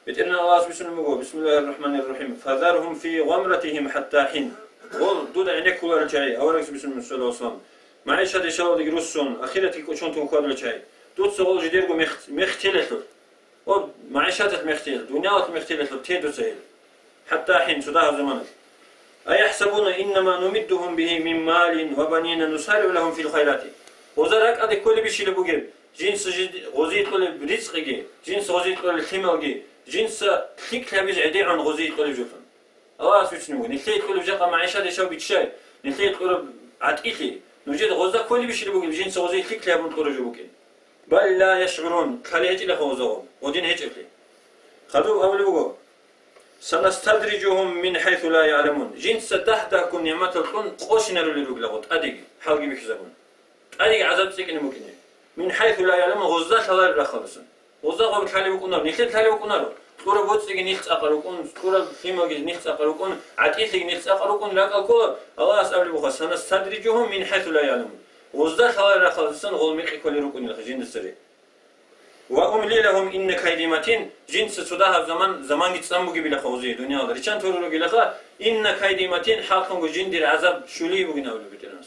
بتقولنا الله سبحانه بسم الله الرحمن الرحيم فذرهم في غمرتهم حتى حين قول دود عينك ولا شيء أولك بسم الله صلى الله عليه وسلم معيشة دي شاول دي روسون أخيرتك كوشون تون ولا شيء دود سوال جديركم مختلف معيشة مختلف دنيا مختلف تيدو سهل حتى حين صداه زمان أيحسبون إنما نمدهم به من مال وبنين نسارع لهم في الخيرات وزارك أدي كل بشيء لبوجب جنس غزيت كل برزقه جنس غزيت كل خمالجي جنس ثيك لبيز عدي عن غزيت كل جفن الله سبحانه نخليت كل بجاقة معيشة دشوا بتشاي نخليت كل عتقلي نوجد غزة كل بشيء لبوجب جنس غزيت ثيك لبون كل جبوكين بل لا يشعرون خلي هيك لخوزهم ودين هيك أكلي خذوا أول بوجو سنستدرجهم من حيث لا يعلمون جنس تحت كن نعمة الكون قوشنا للرجلات أديك حلقي بكذبون أديك عذاب سكين ممكن من حيث لا يعلمون غزة الله الرخالسون غزة قبل حالي بكونار نخلت حالي بكونار تقول بوتس تيجي نخت أقربكون تقول فيما جي نخت أقربكون عتيق تيجي نخت أقربكون لا كل الله أسأل بخا سنستدرجهم من حيث لا يعلمون غزة الله الرخالسون غول ميقي كل ركون الخجين السري وأملي لهم إن كيدي متين جنس سودها زمان يتسمو جبلا خوزي دنيا داري چند تورو جلخا إن كيدي متين حالكم جندير عذاب شولي بغنا ولو بترنس